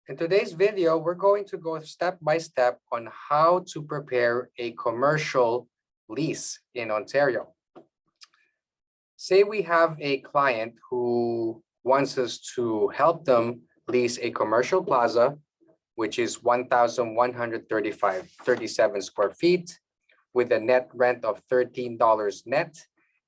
In today's video, we're going to go step by step on how to prepare a commercial lease in Ontario. Say we have a client who wants us to help them lease a commercial plaza, which is 1,137 square feet with a net rent of $13 net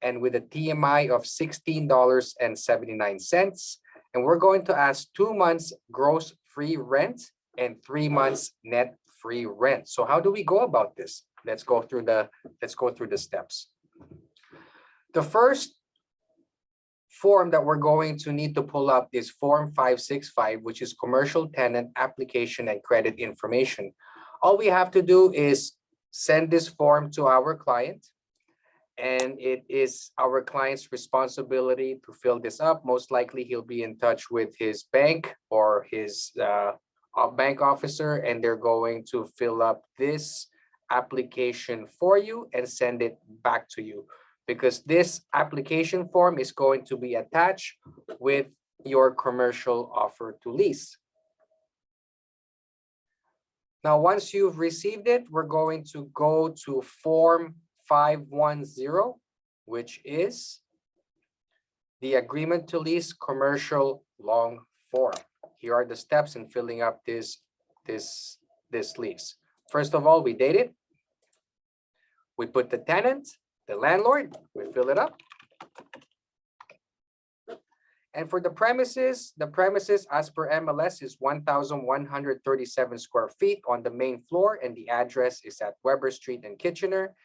and with a TMI of $16.79. And we're going to ask 2 months gross free rent and 3 months net free rent. So how do we go about this? Let's go through the steps. The first form that we're going to need to pull up is Form 565, which is Commercial Tenant Application and Credit Information. All we have to do is send this form to our client, and it is our client's responsibility to fill this up. Most likely he'll be in touch with his bank or his bank officer, and they're going to fill up this application for you and send it back to you, because this application form is going to be attached with your commercial offer to lease. Now, once you've received it, we're going to go to Form 510, which is the Agreement to Lease Commercial Long Form. Here are the steps in filling up this lease. First of all, we date it. We put the tenant, the landlord, we fill it up. And for the premises as per MLS is 1,137 square feet on the main floor, and the address is at Weber Street in Kitchener.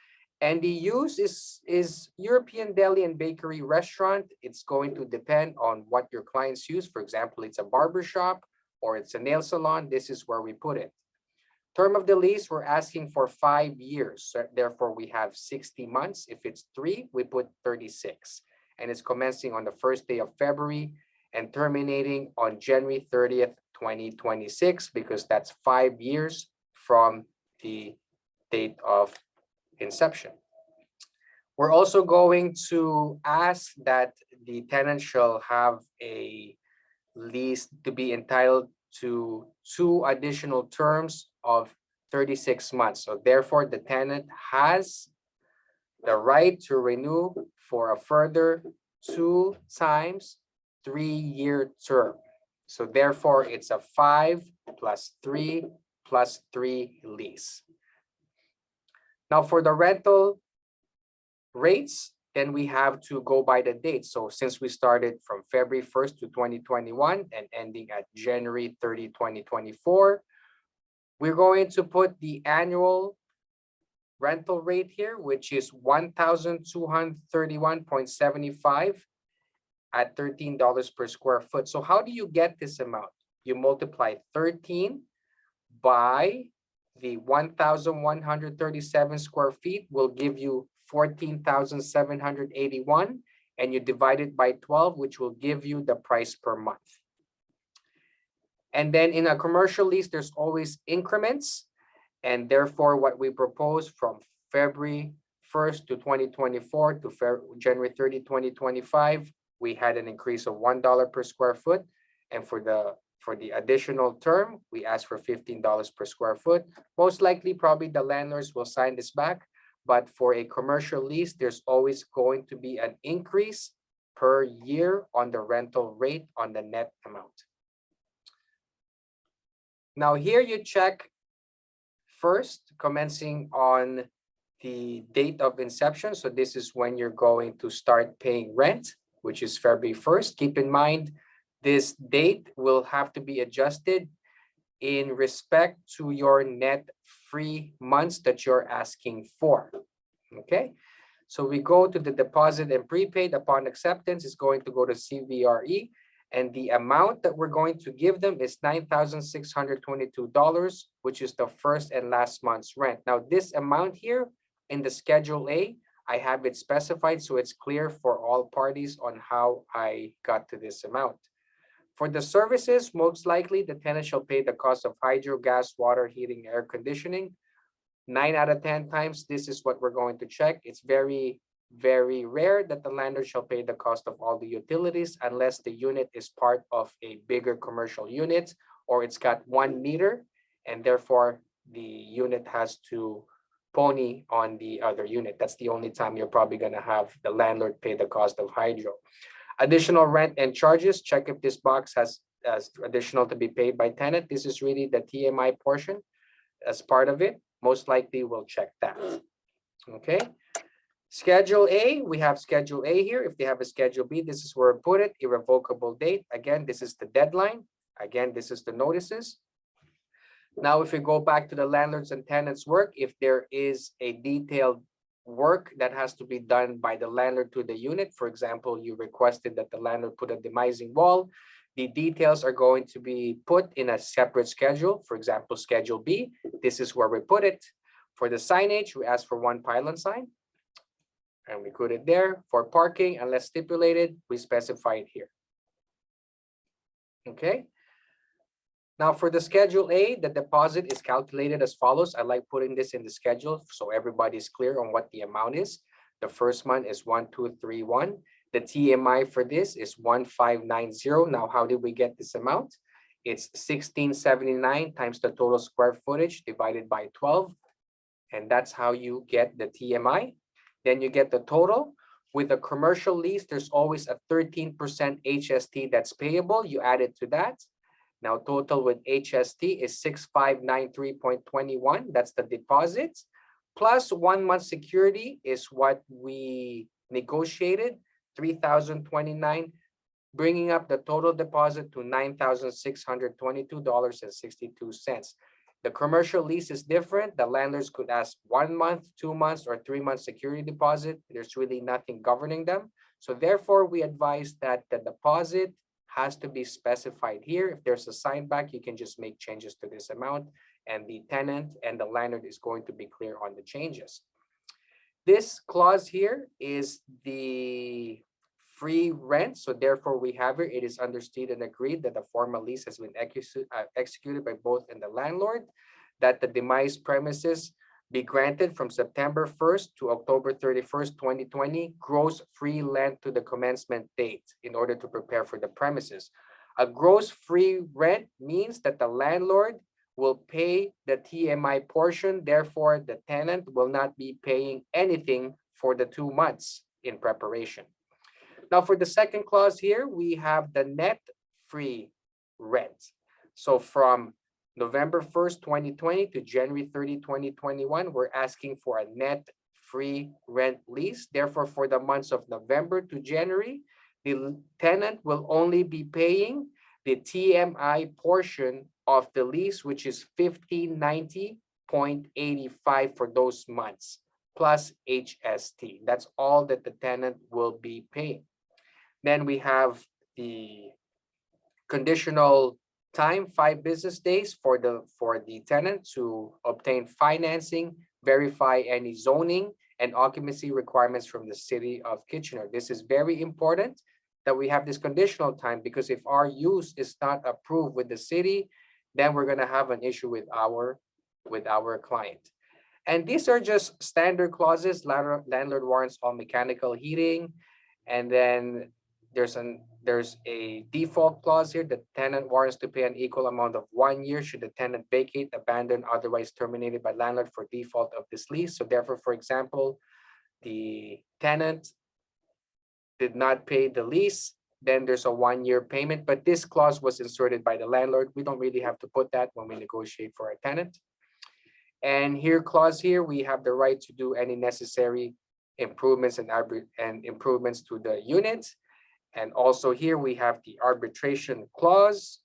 And the use is European deli and bakery restaurant. It's going to depend on what your clients use. For example, it's a barber shop or it's a nail salon. This is where we put it. Term of the lease, we're asking for 5 years. So therefore, we have 60 months. If it's 3, we put 36. And it's commencing on the first day of February and terminating on January 30th, 2026, because that's 5 years from the date of inception. We're also going to ask that the tenant shall have a lease to be entitled to 2 additional terms of 36 months. So therefore, the tenant has the right to renew for a further 2 times 3-year term. So therefore, it's a 5 + 3 + 3 lease. Now for the rental rates, then we have to go by the date. So since we started from February 1st to 2021 and ending at January 30, 2024, we're going to put the annual rental rate here, which is $1,231.75 at $13 per square foot. So how do you get this amount? You multiply 13 by the 1,137 square feet will give you 14,781, and you divide it by 12, which will give you the price per month. And then in a commercial lease, there's always increments. And therefore, what we propose from February 1st to 2024 to January 30, 2025, we had an increase of $1 per square foot. And for the additional term, we asked for $15 per square foot. Most likely, probably the landlords will sign this back. But for a commercial lease, there's always going to be an increase per year on the rental rate on the net amount. Now here you check first, commencing on the date of inception. So this is when you're going to start paying rent, which is February 1st. Keep in mind, this date will have to be adjusted in respect to your net free months that you're asking for. Okay, so we go to the deposit and prepaid. Upon acceptance, is going to go to CVRE, and the amount that we're going to give them is $9,622, which is the first and last month's rent. Now, this amount here in the Schedule A, I have it specified so it's clear for all parties on how I got to this amount. For the services, most likely the tenant shall pay the cost of hydro, gas, water, heating, air conditioning. 9 out of 10 times, this is what we're going to check. It's very, very rare that the landlord shall pay the cost of all the utilities unless the unit is part of a bigger commercial unit or it's got 1 meter, and therefore the unit has to pony on the other unit. That's the only time you're probably going to have the landlord pay the cost of hydro. Additional rent and charges, check if this box has as additional to be paid by tenant. This is really the TMI portion as part of it. Most likely we'll check that. Okay. Schedule A, we have Schedule A here. If they have a Schedule B, this is where I put it. Irrevocable date. Again, this is the deadline. Again, this is the notices. Now, if we go back to the landlords and tenants work, if there is a detailed work that has to be done by the landlord to the unit, for example, you requested that the landlord put a demising wall, the details are going to be put in a separate schedule. For example, Schedule B, this is where we put it. For the signage, we ask for 1 pylon sign, and we put it there. For parking, unless stipulated, we specify it here. Okay. Now for the Schedule A, the deposit is calculated as follows. I like putting this in the schedule so everybody's clear on what the amount is. The first month is 1231. The TMI for this is 1590. Now, how did we get this amount? It's 1679 times the total square footage divided by 12. And that's how you get the TMI. Then you get the total. With a commercial lease, there's always a 13% HST that's payable. You add it to that. Now, total with HST is 6593.21. That's the deposit. Plus 1 month security is what we negotiated, 3,029, bringing up the total deposit to $9,622.62. The commercial lease is different. The landlords could ask 1 month, 2 months, or 3 months security deposit. There's really nothing governing them. So therefore, we advise that the deposit has to be specified here. If there's a sign back, you can just make changes to this amount, and the tenant and the landlord is going to be clear on the changes. This clause here is the free rent. So therefore, we have it. It is understood and agreed that the formal lease has been executed by both and the landlord, that the demised premises be granted from September 1st to October 31st, 2020, gross free rent to the commencement date in order to prepare for the premises. A gross free rent means that the landlord will pay the TMI portion. Therefore, the tenant will not be paying anything for the 2 months in preparation. Now, for the second clause here, we have the net free rent. So from November 1st, 2020 to January 30, 2021, we're asking for a net free rent lease. Therefore, for the months of November to January, the tenant will only be paying the TMI portion of the lease, which is 1590.85 for those months, plus HST. That's all that the tenant will be paying. Then we have the conditional time, 5 business days for the tenant to obtain financing, verify any zoning and occupancy requirements from the city of Kitchener. This is very important that we have this conditional time, because if our use is not approved with the city, then we're going to have an issue with our client. And these are just standard clauses. Landlord warrants all mechanical heating, and then there's a default clause here. The tenant warrants to pay an equal amount of 1 year should the tenant vacate, abandon, otherwise terminated by landlord for default of this lease. So therefore, for example, the tenant did not pay the lease, then there's a 1 year payment. But this clause was inserted by the landlord. We don't really have to put that when we negotiate for a tenant. And here, clause here, we have the right to do any necessary improvements and improvements to the unit. And also here we have the arbitration clause.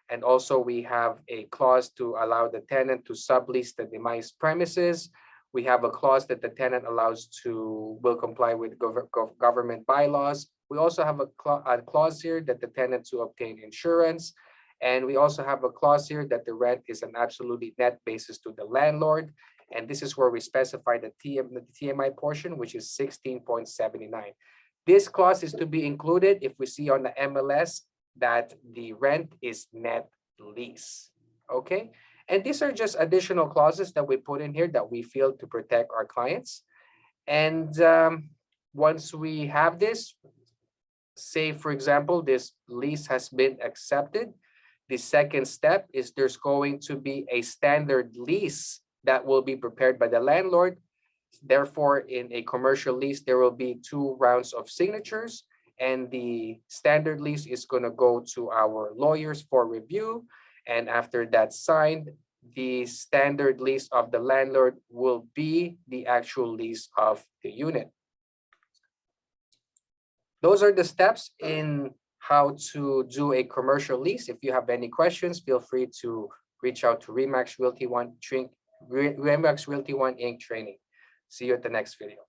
And also we have a clause to allow the tenant to sublease the demised premises. We have a clause that the tenant will comply with government bylaws. We also have a clause here that the tenant to obtain insurance. And we also have a clause here that the rent is an absolutely net basis to the landlord. And this is where we specify the TMI portion, which is 16.79. This clause is to be included if we see on the MLS that the rent is net lease. Okay. And these are just additional clauses that we put in here that we feel to protect our clients. And once we have this, say, for example, this lease has been accepted, The second step is there's going to be a standard lease that will be prepared by the landlord. Therefore, in a commercial lease, there will be 2 rounds of signatures, and the standard lease is going to go to our lawyers for review. And after that's signed, the standard lease of the landlord will be the actual lease of the unit. Those are the steps in how to do a commercial lease. If you have any questions, feel free to reach out to Remax Realty One Inc. training. See you at the next video.